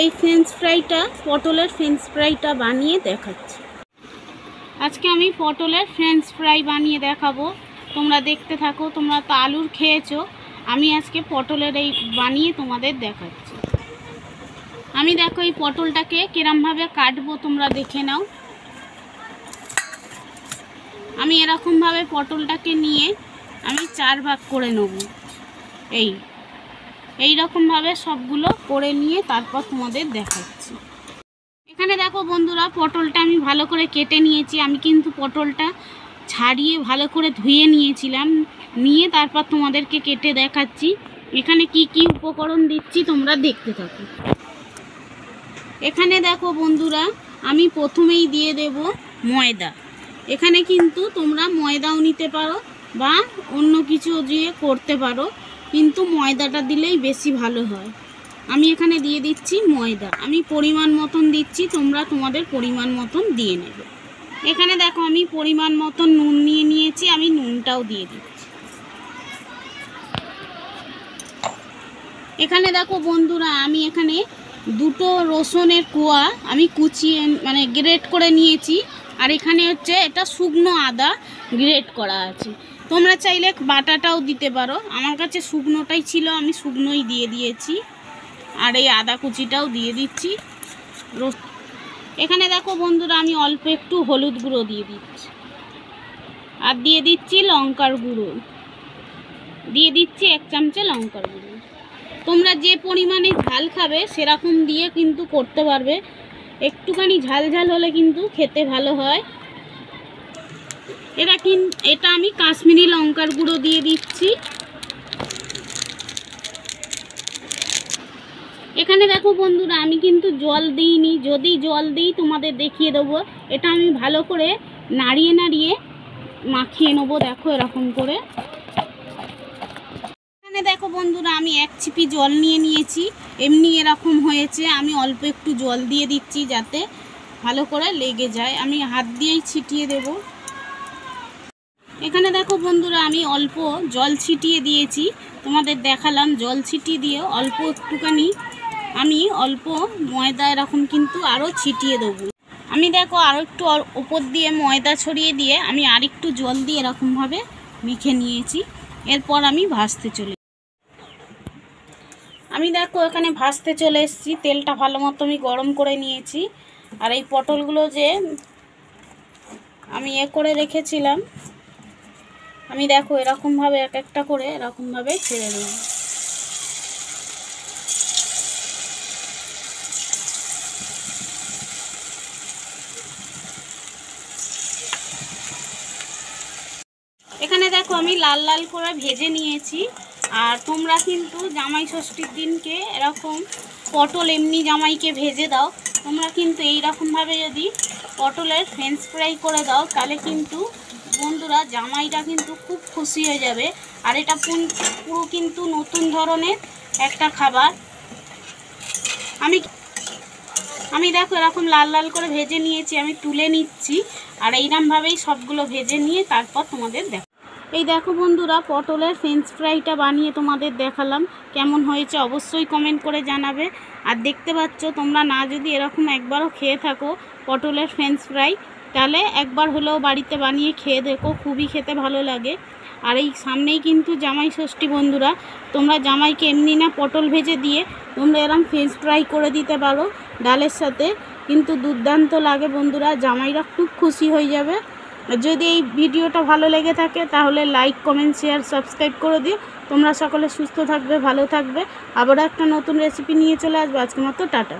এই ফ্রেঞ্চ ফ্রাইটা পটলের ফ্রেঞ্চ ফ্রাইটা বানিয়ে দেখাচ্ছি। আজকে আমি পটলের ফ্রেঞ্চ ফ্রাই বানিয়ে দেখাবো, তোমরা দেখতে থাকো। তোমরা তো আলুর খেয়েছো, আমি আজকে পটলের এই বানিয়ে তোমাদের দেখাচ্ছি। আমি দেখো এই পটলটাকে কিরমভাবে কাটবো তোমরা দেখে নাও। আমি এরকমভাবে পটলটাকে নিয়ে আমি 4 ভাগ করে নেব। এই রকমভাবে সবগুলো করে নিয়ে তারপর তোমাদের দেখাচ্ছি। এখানে দেখো বন্ধুরা, পটলটা আমি ভালো করে কেটে নিয়েছি। আমি কিন্তু পটলটা ছাড়িয়ে ভালো করে ধুয়ে নিয়েছিলাম, নিয়ে তারপর তোমাদেরকে কেটে দেখাচ্ছি। এখানে কি কি উপকরণ দিচ্ছি তোমরা দেখতে থাকো। এখানে দেখো বন্ধুরা, আমি প্রথমেই দিয়ে দেব ময়দা। এখানে কিন্তু তোমরা ময়দাও নিতে পারো বা অন্য কিছু দিয়ে করতে পারো, কিন্তু ময়দাটা দিলেই বেশি ভালো হয়। আমি এখানে দিয়ে দিচ্ছি ময়দা। আমি পরিমাণ মতন দিচ্ছি, তোমরা তোমাদের পরিমাণ মতন দিয়ে নেবে। এখানে দেখো আমি পরিমাণ মতন নুন নিয়ে নিয়েছি, আমি নুনটাও দিয়ে দিচ্ছি। এখানে দেখো বন্ধুরা, আমি এখানে 2টো রসুনের কোয়া আমি কুচিয়ে মানে গ্রেট করে নিয়েছি। আর এখানে হচ্ছে এটা শুকনো আদা গ্রেট করা আছে। তোমরা চাইলে বাটাটাও দিতে পারো, আমার কাছে শুকনোটাই ছিল, আমি শুকনোই দিয়ে দিয়েছি। আর এই আদা কুচিটাও দিয়ে দিচ্ছি। এখানে দেখো বন্ধুরা, আমি অল্প একটু হলুদ গুঁড়ো দিয়ে দিচ্ছি, আর দিয়ে দিচ্ছি লঙ্কার গুঁড়ো, দিয়ে দিচ্ছি 1 চামচে লঙ্কার গুঁড়ো। তোমরা যে পরিমাণে ঝাল খাবে সেরকম দিয়ে কিন্তু করতে পারবে। একটুখানি ঝাল ঝাল হলে কিন্তু খেতে ভালো হয়। এটা আমি কাশ্মীরি লঙ্কার গুঁড়ো দিয়ে দিচ্ছি। এখানে দেখো বন্ধুরা, আমি কিন্তু জল দিইনি, যদি জল দিই তোমাদের দেখিয়ে দেবো। এটা আমি ভালো করে নাড়িয়ে নাড়িয়ে মাখিয়ে নেবো, দেখো এরকম করে। এখানে দেখো বন্ধুরা, আমি 1 ছিপি জল নিয়ে নিয়েছি, এমনি এরকম হয়েছে। আমি অল্প একটু জল দিয়ে দিচ্ছি যাতে ভালো করে লেগে যায়, আমি হাত দিয়েই ছিটিয়ে দেব। এখানে দেখো বন্ধুরা, আমি অল্প জল ছিটিয়ে দিয়েছি, তোমাদের দেখালাম। জল ছিটিয়ে দিয়ে অল্প একটুখানি আমি অল্প ময়দা এরকম কিন্তু আরও ছিটিয়ে দেবো। আমি দেখো আরও একটু উপর দিয়ে ময়দা ছড়িয়ে দিয়ে আমি আরেকটু জল দিয়ে এরকমভাবে মেখে নিয়েছি। এরপর আমি ভাজতে চলে দেখো এখানে ভাজতে চলে এসেছি। তেলটা ভালো মতো আমি গরম করে নিয়েছি। আর এই পটলগুলো যে আমি করে রেখেছিলাম, আমি দেখো এরকমভাবে এক একটা করে এরকমভাবে ছেড়ে দেব। এখানে দেখো আমি লাল লাল করে ভেজে নিয়েছি। আর তোমরা কিন্তু জামাই ষষ্ঠীর দিনকে এরকম পটল এমনি জামাইকে ভেজে দাও, তোমরা কিন্তু এই রকমভাবে যদি পটলের ফ্রেঞ্চ ফ্রাই করে দাও, তাহলে কিন্তু বন্ধুরা জামাইটা কিন্তু খুব খুশি হয়ে যাবে। আর এটা পুরো কিন্তু নতুন ধরনের একটা খাবার। আমি দেখো এরকম লাল লাল করে ভেজে নিয়েছি, আমি তুলে নিচ্ছি। আর এইরকমভাবেই সবগুলো ভেজে নিয়ে তারপর তোমাদের দেখো। এই দেখো বন্ধুরা, পটলের ফ্রেঞ্চ ফ্রাইটা বানিয়ে তোমাদের দেখালাম। কেমন হয়েছে অবশ্যই কমেন্ট করে জানাবে। আর দেখতে পাচ্ছ, তোমরা না যদি এরকম একবারও খেয়ে থাকো পটলের ফ্রেঞ্চ ফ্রাই, তাহলে একবার হলেও বাড়িতে বানিয়ে খেয়ে দেখো, খুবই খেতে ভালো লাগে। আর এই সামনেই কিন্তু জামাই ষষ্ঠী বন্ধুরা, তোমরা জামাইকে এমনি না পটল ভেজে দিয়ে তোমরা এরকম ফ্রেঞ্চ ফ্রাই করে দিতে পারো ডালের সাথে, কিন্তু দুর্দান্ত লাগে বন্ধুরা, জামাইরা খুব খুশি হয়ে যাবে। যদি এই ভিডিওটা ভালো লেগে থাকে তাহলে লাইক, কমেন্ট, শেয়ার, সাবস্ক্রাইব করে দিও। তোমরা সকলে সুস্থ থাকবে, ভালো থাকবে। আবারও একটা নতুন রেসিপি নিয়ে চলে আসবো। আজকের মতো টাটা।